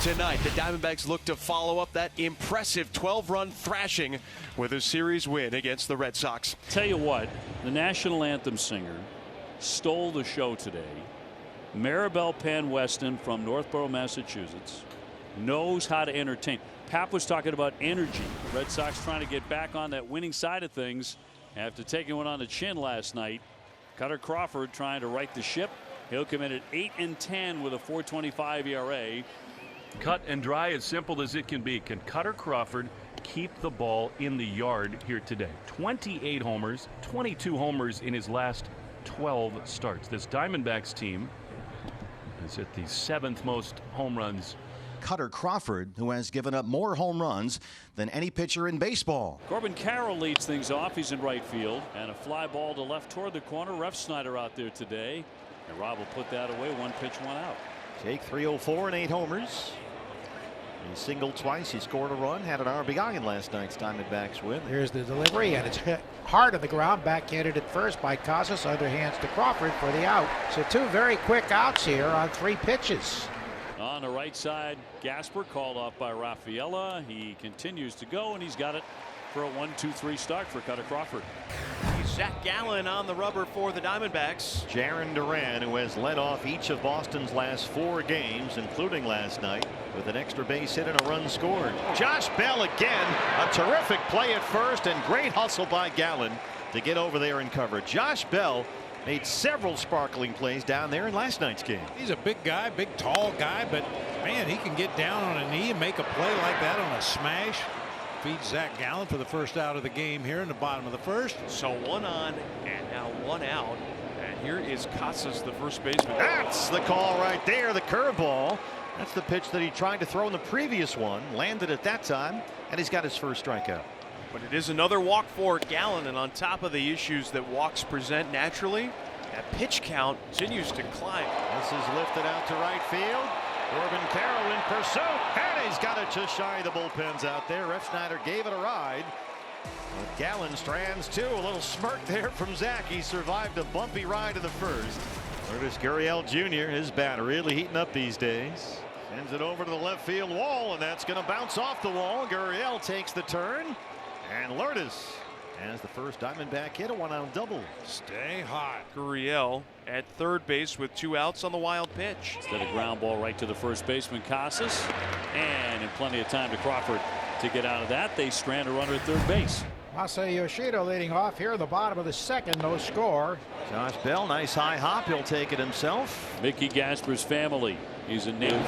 Tonight, the Diamondbacks look to follow up that impressive 12-run thrashing with a series win against the Red Sox. Tell you what, the national anthem singer stole the show today. Maribel Pan Weston from Northborough, Massachusetts, knows how to entertain. Pap was talking about energy. Red Sox trying to get back on that winning side of things after taking one on the chin last night. Cutter Crawford trying to right the ship. He'll come in at 8-10 with a 4.25 ERA. Cut and dry, as simple as it can be. Can Cutter Crawford keep the ball in the yard here today? 28 homers, 22 homers in his last 12 starts. This Diamondbacks team is at the 7th most home runs. Cutter Crawford, who has given up more home runs than any pitcher in baseball. Corbin Carroll leads things off. He's in right field, and a fly ball to left toward the corner. Refsnyder out there today, and Rob will put that away. 1 pitch, 1 out. Jake 304 and 8 homers. He singled twice. He scored a run, had an RBI in last night's Diamondbacks win. Here's the delivery, and it's hit hard on the ground. Backhanded at first by Casas. Underhands to Crawford for the out. So 2 very quick outs here on 3 pitches. On the right side, Gasper called off by Rafaela. He continues to go, and he's got it for a 1-2-3 start for Cutter Crawford. Zach Gallen on the rubber for the Diamondbacks. Jarren Duran, who has led off each of Boston's last 4 games, including last night, with an extra base hit and a run scored. Josh Bell again, a terrific play at first, and great hustle by Gallen to get over there and cover. Josh Bell made several sparkling plays down there in last night's game. He's a big guy, big tall guy, but man, he can get down on a knee and make a play like that on a smash. Feeds Zach Gallen for the first out of the game here in the bottom of the first. So 1 on and now 1 out. And here is Casas, the first baseman. That's the call right there, the curveball. That's the pitch that he tried to throw in the previous one, landed at that time, and he's got his first strikeout. But it is another walk for Gallen, and on top of the issues that walks present naturally, that pitch count continues to climb. This is lifted out to right field. Corbin Carroll in pursuit, and he's got it just shy of the bullpens out there. Refsnyder gave it a ride. But Gallen strands too. A little smirk there from Zach. He survived a bumpy ride in the first. Lourdes Gurriel Jr., his bat really heating up these days. Sends it over to the left field wall, and that's going to bounce off the wall. Gurriel takes the turn, and Lourdes has the first Diamondback hit, a 1-out double. Stay hot. Gurriel at third base with 2 outs on the wild pitch. Instead of ground ball right to the first baseman, Casas, and in plenty of time to Crawford to get out of that. They strand a runner at third base. Masai Yoshida leading off here in the bottom of the second. No score. Josh Bell, nice high hop. He'll take it himself. Mickey Gasper's family. He's a native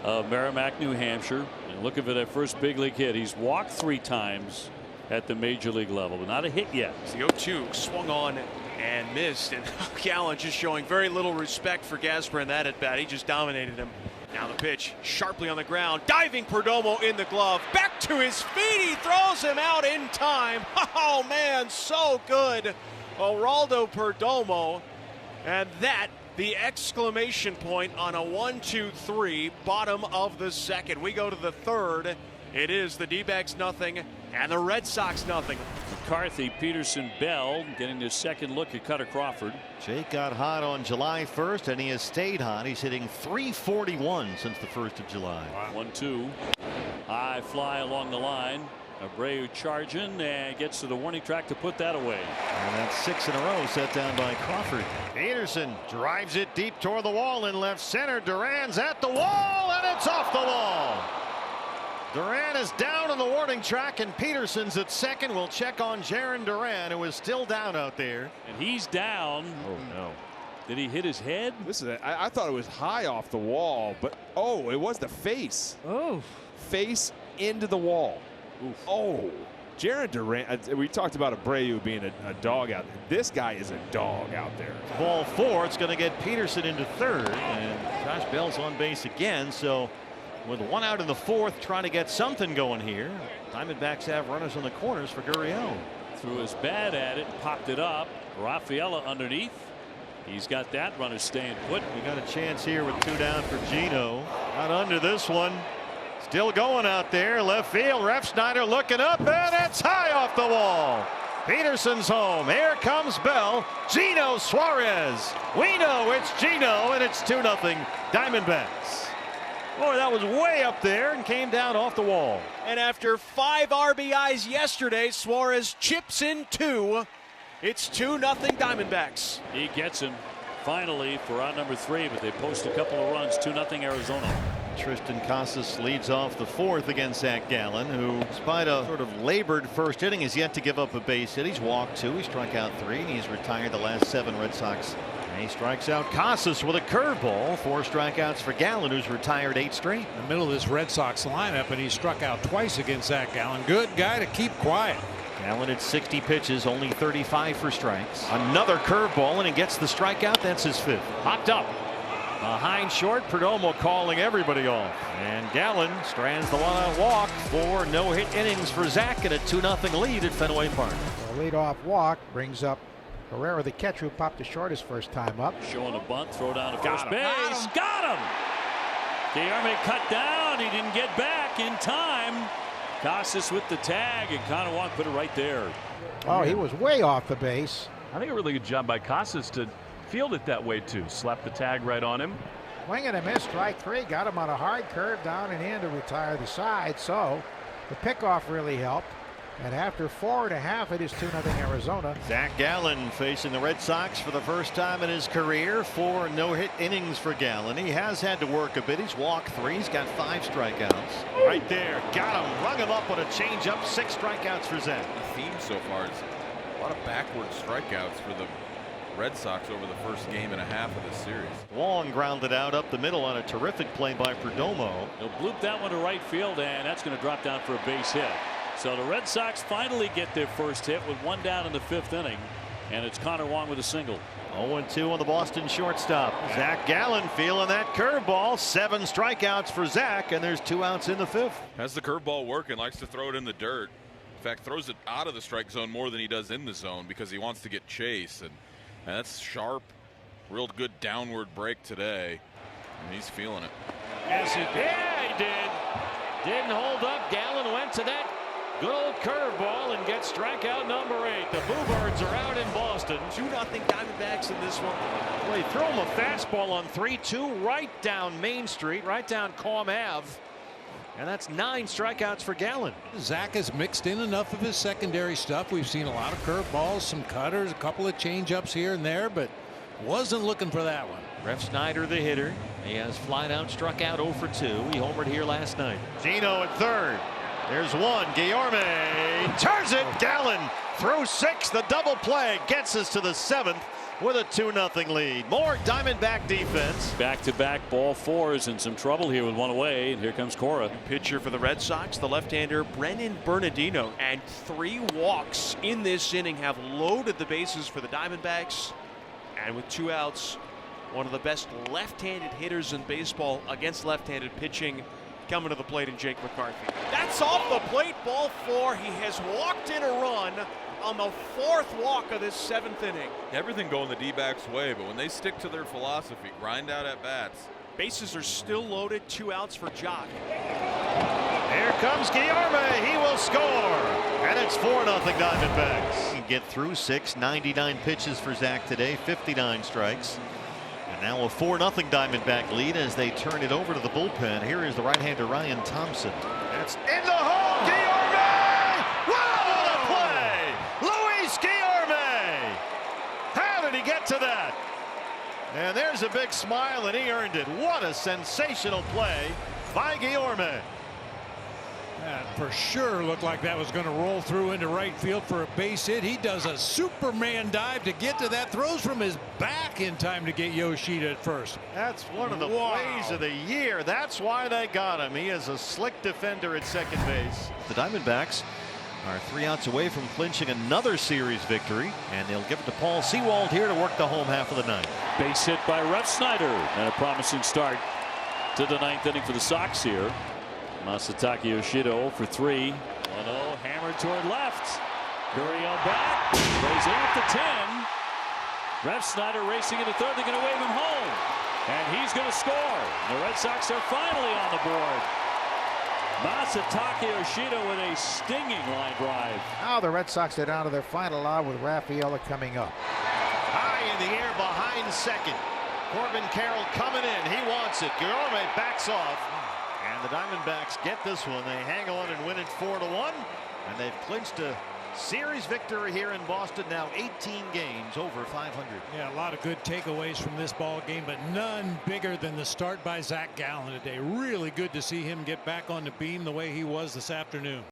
of Merrimack, New Hampshire. And looking for that first big league hit. He's walked 3 times at the major league level, but not a hit yet. The 0-2 swung on and missed, and Gallen just showing very little respect for Gasper in that at bat. He just dominated him. Now the pitch sharply on the ground. Diving Perdomo in the glove. Back to his feet. He throws him out in time. Oh man, so good. Geraldo Perdomo. And that, the exclamation point on a 1-2-3, bottom of the second. We go to the third. It is the D-backs nothing and the Red Sox nothing. McCarthy, Peterson, Bell getting their second look at Cutter Crawford. Jake got hot on July 1st, and he has stayed hot. He's hitting .341 since the 1st of July. 1-2. High fly along the line. Abreu charging and gets to the warning track to put that away. And that's 6 in a row set down by Crawford. Peterson drives it deep toward the wall in left center. Duran's at the wall, and it's off the wall. Duran is down on the warning track, and Peterson's at second. We'll check on Jarren Duran, who is still down out there. And he's down. Oh no. Did he hit his head? Listen, I thought it was high off the wall, but oh, it was the face. Oh. Face into the wall. Oof. Oh. Jarren Duran, we talked about Abreu being a dog out there. This guy is a dog out there. Ball 4, it's going to get Peterson into third, and Josh Bell's on base again, so with 1 out in the 4th, trying to get something going here. Diamondbacks have runners on the corners for Gurriel. Threw his bat at it, popped it up. Rafaela underneath. He's got that runner staying put. We got a chance here with 2 down for Gino. Not under this one. Still going out there. Left field. Refsnyder looking up, and it's high off the wall. Peterson's home. Here comes Bell. Gino Suarez. We know it's Gino, and it's 2-0 Diamondbacks. Boy, that was way up there and came down off the wall. And after 5 RBIs yesterday, Suarez chips in 2. It's 2-0 Diamondbacks. He gets him finally for out number 3, but they post a couple of runs. 2-0 Arizona. Tristan Casas leads off the 4th against Zach Gallen, who, despite a sort of labored first inning, has yet to give up a base hit. He's walked 2, he struck out 3, and he's retired the last 7 Red Sox. And he strikes out Casas with a curveball. 4 strikeouts for Gallen, who's retired 8 straight. In the middle of this Red Sox lineup, and he struck out twice against Zach Gallen. Good guy to keep quiet. Gallen at 60 pitches, only 35 for strikes. Another curveball, and he gets the strikeout. That's his 5th. Hopped up. Behind short, Perdomo calling everybody off. And Gallen strands the one-out walk. 4 no-hit innings for Zach and a 2-0 lead at Fenway Park. The leadoff walk brings up Herrera, the catcher, who popped the short his first time up. Showing a bunt, throw down to first base. Got him! Guillorme cut down. He didn't get back in time. Casas with the tag, and Conawang put it right there. Oh, he was way off the base. I think a really good job by Casas to field it that way too. Slap the tag right on him. Swing and a miss, strike 3. Got him on a hard curve down and in to retire the side. So the pickoff really helped. And after 4.5, it is 2-0 Arizona. Zach Gallen facing the Red Sox for the first time in his career. 4 no-hit innings for Gallen. He has had to work a bit. He's walked 3. He's got 5 strikeouts. Right there. Got him. Rung him up with a changeup. 6 strikeouts for Zach. The theme so far is a lot of backward strikeouts for the Red Sox over the first game and a half of this series. Long grounded out up the middle on a terrific play by Perdomo. He'll bloop that one to right field, and that's going to drop down for a base hit. So the Red Sox finally get their first hit with 1 down in the 5th inning, and it's Conawang with a single. 0-2 on the Boston shortstop. Zach Gallen feeling that curveball. 7 strikeouts for Zach, and there's 2 outs in the 5th. Has the curveball working, likes to throw it in the dirt. In fact, throws it out of the strike zone more than he does in the zone because he wants to get chase. And that's sharp, real good downward break today. And he's feeling it. Yes, he did. Yeah, he did. Didn't hold up. Gallen went to that good old curveball and gets strikeout number 8. The Bluebirds are out in Boston. 2-0 Diamondbacks in this one. Well, he threw him a fastball on 3-2 right down Main Street, right down Calm Ave. And that's 9 strikeouts for Gallen. Zach has mixed in enough of his secondary stuff. We've seen a lot of curveballs, some cutters, a couple of changeups here and there, but wasn't looking for that one. Ref Snyder, the hitter. He has flied out, struck out 0 for 2. He homered here last night. Gino at 3rd. There's 1. Guillorme turns it. Gallen throws 6. The double play gets us to the 7th with a 2-0 lead. More Diamondback defense. Back-to-back ball 4s in some trouble here with 1 away, and here comes Cora. Pitcher for the Red Sox, the left-hander Brennan Bernardino, and 3 walks in this inning have loaded the bases for the Diamondbacks. And with 2 outs, one of the best left-handed hitters in baseball against left-handed pitching coming to the plate in Jake McCarthy. That's off the plate, ball 4. He has walked in a run on the 4th walk of this 7th inning. Everything going the D-backs way, but when they stick to their philosophy, grind out at bats. Bases are still loaded. 2 outs for Jock. Here comes Guillorme. He will score. And it's 4-0 Diamondbacks. He get through 6, 99 pitches for Zach today, 59 strikes. And now a 4-0 Diamondback lead as they turn it over to the bullpen. Here is the right-hander Ryan Thompson. It's in the hole. Guillorme! Wow, what a play! Luis Guillorme! How did he get to that? And there's a big smile, and he earned it. What a sensational play by Guillorme. That for sure looked like that was going to roll through into right field for a base hit. He does a Superman dive to get to that. Throws from his back in time to get Yoshida at first. That's one of the plays of the year. That's why they got him. He is a slick defender at second base. The Diamondbacks are 3 outs away from clinching another series victory, and they'll give it to Paul Sewald here to work the home half of the 9th. Base hit by Ref Snyder, and a promising start to the 9th inning for the Sox here. Masataka Yoshida 0 for 3. 1-0, hammered toward left. Gurriel back, plays in at the 10. Ref Snyder racing into 3rd. They're going to wave him home, and he's going to score. The Red Sox are finally on the board. Masataka Yoshida with a stinging line drive. Now the Red Sox are down to their final out with Rafaela coming up. High in the air behind second. Corbin Carroll coming in. He wants it. Guillorme backs off. And the Diamondbacks get this one. They hang on and win it 4-1. And they've clinched a series victory here in Boston. Now 18 games over 500. Yeah, a lot of good takeaways from this ball game, but none bigger than the start by Zach Gallen today. Really good to see him get back on the beam the way he was this afternoon.